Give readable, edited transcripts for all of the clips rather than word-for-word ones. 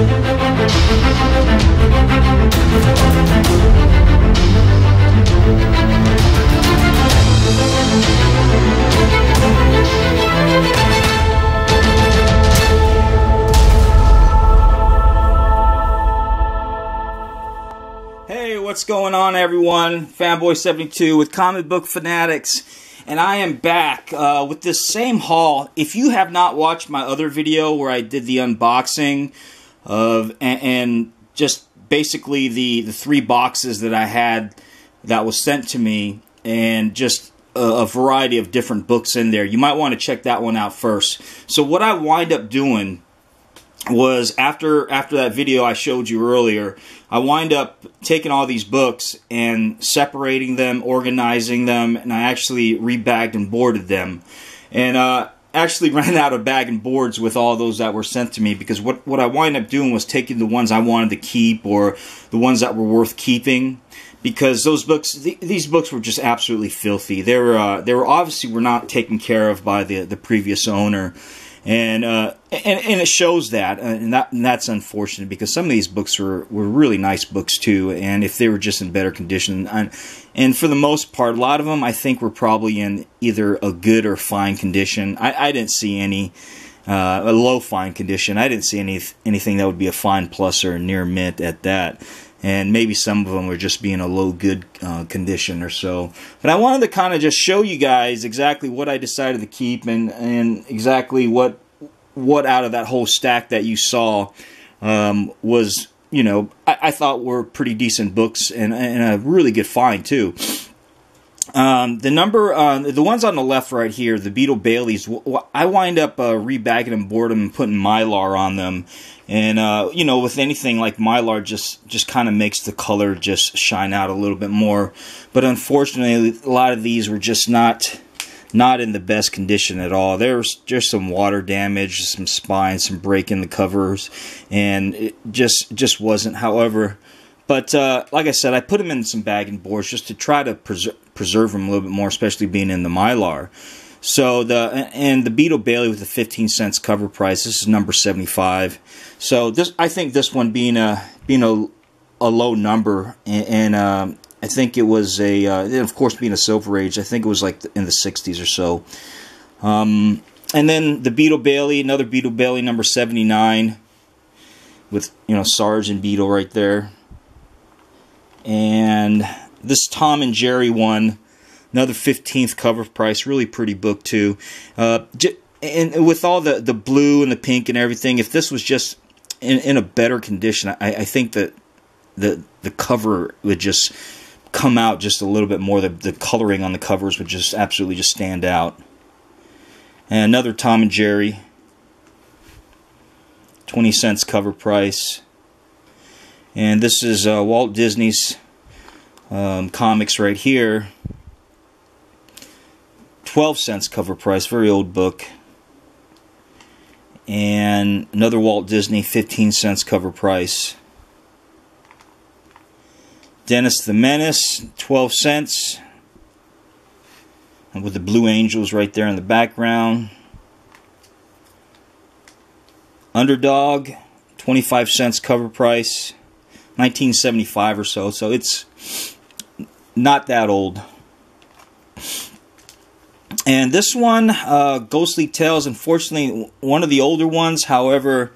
Hey, what's going on, everyone? Fanboy72 with Comic Book Fanatics, and I am back with this same haul. If you have not watched my other video where I did the unboxing of and just basically the 3 boxes that I had that was sent to me, and just a variety of different books in there, you might want to check that one out first. So what I wind up doing was, after that video I showed you earlier, I wind up taking all these books and separating them, organizing them, and I actually rebagged and boarded them. And actually ran out of bag and boards with all those that were sent to me, because what I wind up doing was taking the ones I wanted to keep, or the ones that were worth keeping, because those books, these books were just absolutely filthy. They were obviously were not taken care of by the previous owner. And it shows that, and that's unfortunate, because some of these books were really nice books too, and if they were just in better condition, and for the most part, a lot of them I think were probably in either a good or fine condition. I didn't see any a low fine condition. I didn't see anything that would be a fine plus or near mint at that. And maybe some of them were just being a low good condition or so. But I wanted to kind of just show you guys exactly what I decided to keep, and exactly what out of that whole stack that you saw was, you know, I thought were pretty decent books, and a really good find too. The ones on the left right here, the Beetle Baileys, I wind up rebagging them, boarding them, and putting Mylar on them. And, you know, with anything like Mylar, just kind of makes the color just shine out a little bit more. But unfortunately, a lot of these were just not in the best condition at all. There was just some water damage, some spines, some break in the covers, and it just wasn't. However, but like I said, I put them in some bag and boards just to try to preserve them a little bit more, especially being in the Mylar. So the Beetle Bailey with the 15 cents cover price. This is number 75. So I think this one being a low number, and I think it was of course being a Silver Age, I think it was like in the 60s or so. And then the Beetle Bailey, another Beetle Bailey, number 79, with, you know, Sarge and Beetle right there. And this Tom and Jerry one, another 15th cover price, really pretty book too. And with all the blue and the pink and everything, if this was just in a better condition, I think that the cover would just come out just a little bit more. The coloring on the covers would just absolutely just stand out. And another Tom and Jerry, 20 cents cover price. And this is Walt Disney's comics right here. 12 cents cover price, very old book. And another Walt Disney, 15 cents cover price. Dennis the Menace, 12 cents. And with the Blue Angels right there in the background. Underdog, 25 cents cover price. 1975 or so, so it's not that old. And this one, Ghostly Tales, unfortunately one of the older ones, however,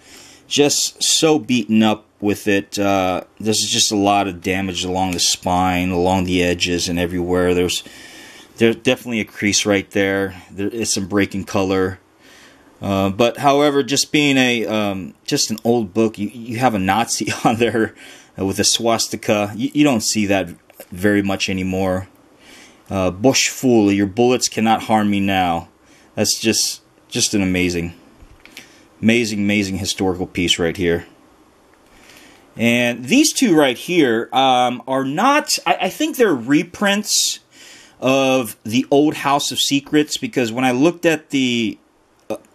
just so beaten up with it. This is just a lot of damage along the spine, along the edges, and everywhere. There's definitely a crease right there. There is some breaking color. But however, just being just an old book, you have a Nazi on there with a swastika. You don't see that very much anymore. Bush Fool, your bullets cannot harm me now. That's just an amazing historical piece right here. And these two right here are not, I think they're reprints of the old House of Secrets, because when I looked at the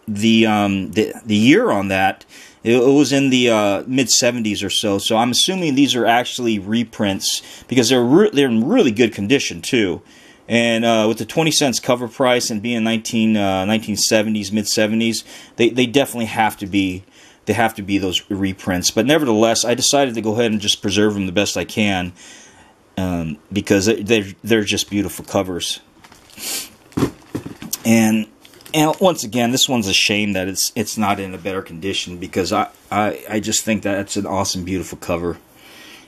year on that, it was in the mid-70s or so. So I'm assuming these are actually reprints, because they're in really good condition too. And with the 20 cents cover price and being 1970s, mid-70s, they definitely have to be they have to be those reprints. But nevertheless, I decided to go ahead and just preserve them the best I can, because they're just beautiful covers. And once again, this one's a shame that it's not in a better condition, because I just think that it's an awesome, beautiful cover.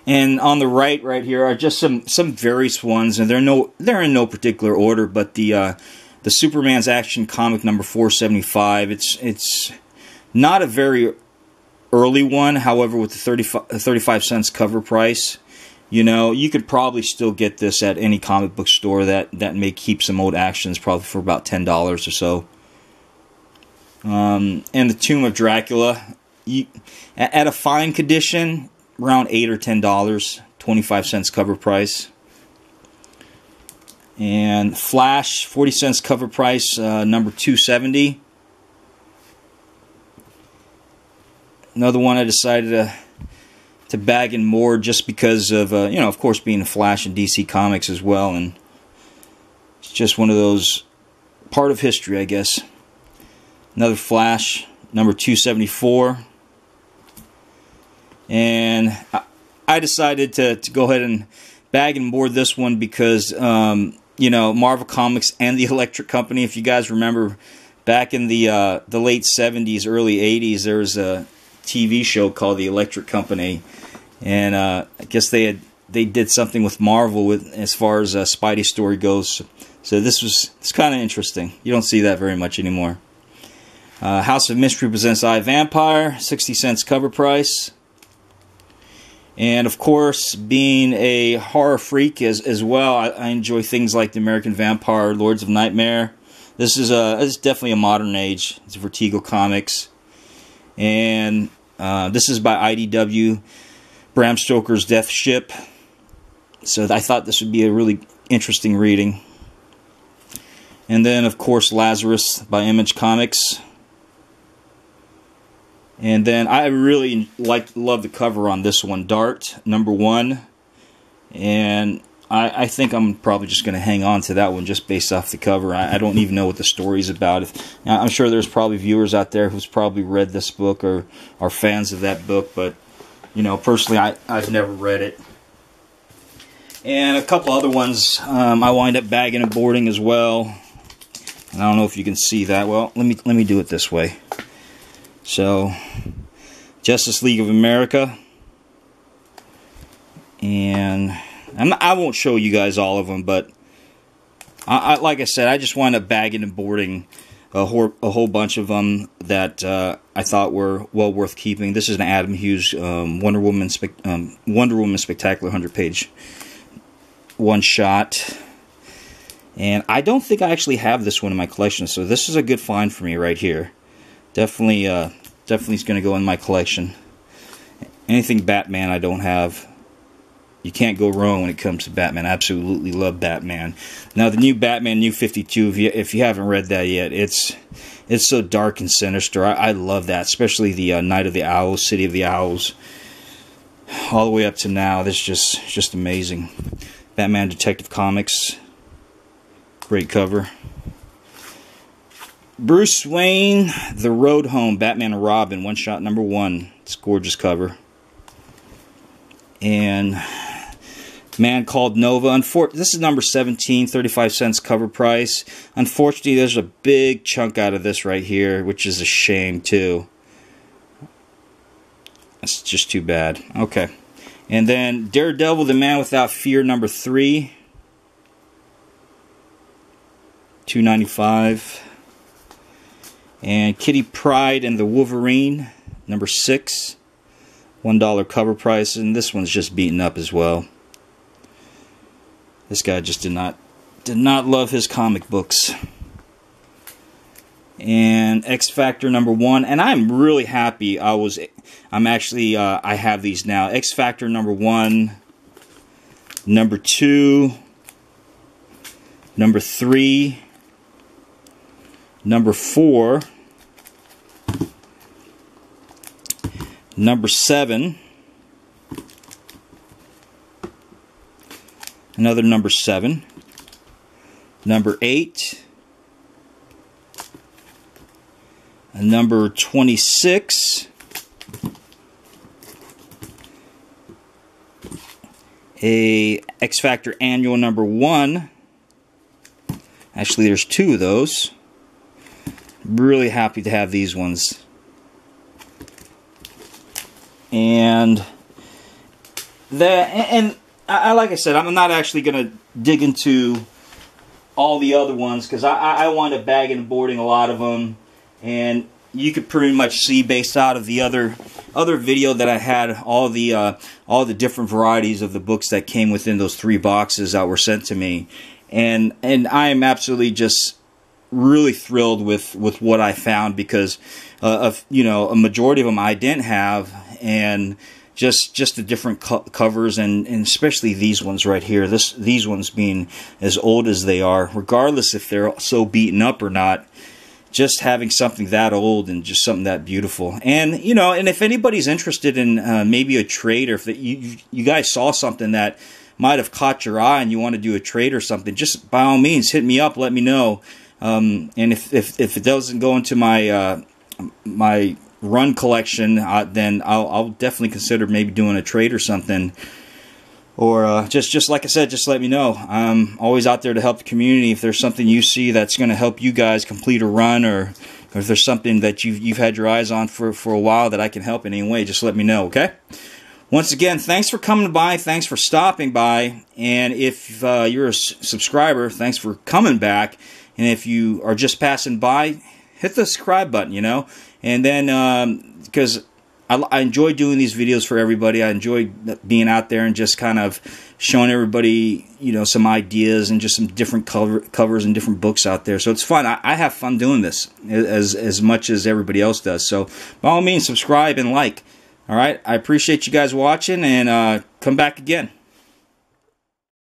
And on the right here are just some various ones, and they're in no particular order. But the Superman's Action Comic number 475. It's not a very early one. However, with the 35 cents cover price, you know, you could probably still get this at any comic book store that may keep some old actions, probably for about $10 or so. And the Tomb of Dracula, at a fine condition, around $8 or $10, 25 cents cover price. And Flash, 40 cents cover price, number 270. Another one I decided to bag and more, just because of, you know, of course, being a Flash and DC Comics as well. And it's just one of those, part of history, I guess. Another Flash, number 274. And I decided to go ahead and bag and board this one because, you know, Marvel Comics and the Electric Company, if you guys remember, back in the late 70s, early 80s, there was a TV show called The Electric Company. And I guess they did something with Marvel with as far as a Spidey story goes. So it's kind of interesting. You don't see that very much anymore. House of Mystery presents I, Vampire, 60 cents cover price. And of course, being a horror freak as well, I enjoy things like The American Vampire, Lords of Nightmare. This is definitely a modern age. It's Vertigo Comics. And this is by IDW, Bram Stoker's Death Ship. So I thought this would be a really interesting reading. And then, of course, Lazarus by Image Comics. And then I really love the cover on this one, Dart, number 1. And I think I'm probably just going to hang on to that one just based off the cover. I don't even know what the story's about. I'm sure there's probably viewers out there who's probably read this book or are fans of that book. But, you know, personally, I've never read it. And a couple other ones I wind up bagging and boarding as well. And I don't know if you can see that. Well, let me do it this way. So, Justice League of America, and I won't show you guys all of them, but like I said, I just wound up bagging and boarding a whole bunch of them that I thought were well worth keeping. This is an Adam Hughes Wonder Woman Spectacular 100-page one-shot, and I don't think I actually have this one in my collection, so this is a good find for me right here. Definitely is going to go in my collection. Anything Batman I don't have. You can't go wrong when it comes to Batman. I absolutely love Batman. Now the new Batman, New 52, if you haven't read that yet, it's so dark and sinister. I love that, especially the Night of the Owls, City of the Owls, all the way up to now. This is just amazing. Batman Detective Comics, great cover. Bruce Wayne, The Road Home, Batman and Robin, one-shot number 1. It's a gorgeous cover. And Man Called Nova. This is number 17, 35 cents cover price. Unfortunately, there's a big chunk out of this right here, which is a shame, too. That's just too bad. Okay. And then Daredevil, The Man Without Fear, number 3. $2.95. And Kitty Pryde and the Wolverine, number 6, $1 cover price, and this one's just beaten up as well. This guy just did not love his comic books. And X Factor number 1, and I'm really happy. I have these now. X Factor number 1, number 2, number 3, number 4, number 7, another number 7, number 8, a number 26, a X Factor Annual number 1. Actually, there's 2 of those. Really happy to have these ones. And I like I said, I'm not actually going to dig into all the other ones because I wound up bagging and boarding a lot of them, and you could pretty much see based out of the other video that I had all the different varieties of the books that came within those 3 boxes that were sent to me, and I am absolutely just really thrilled with what I found because of a majority of them I didn't have, and just the different covers and especially these ones right here. These ones being as old as they are, regardless if they're so beaten up or not. Just having something that old and just something that beautiful, and and if anybody's interested in maybe a trade, or if you guys saw something that might have caught your eye and you want to do a trade or something, just by all means hit me up, let me know. And if it doesn't go into my my run collection, then I'll definitely consider maybe doing a trade or something. Or just like I said, just let me know. I'm always out there to help the community. If there's something you see that's going to help you guys complete a run, or if there's something that you've had your eyes on for a while that I can help in any way, just let me know, okay? Once again, thanks for coming by. Thanks for stopping by. And if you're a subscriber, thanks for coming back. And if you are just passing by, hit the subscribe button, And then, because I enjoy doing these videos for everybody. I enjoy being out there and just kind of showing everybody, some ideas and just some different covers and different books out there. So it's fun. I have fun doing this as much as everybody else does. So by all means, subscribe and like. All right. I appreciate you guys watching, and come back again.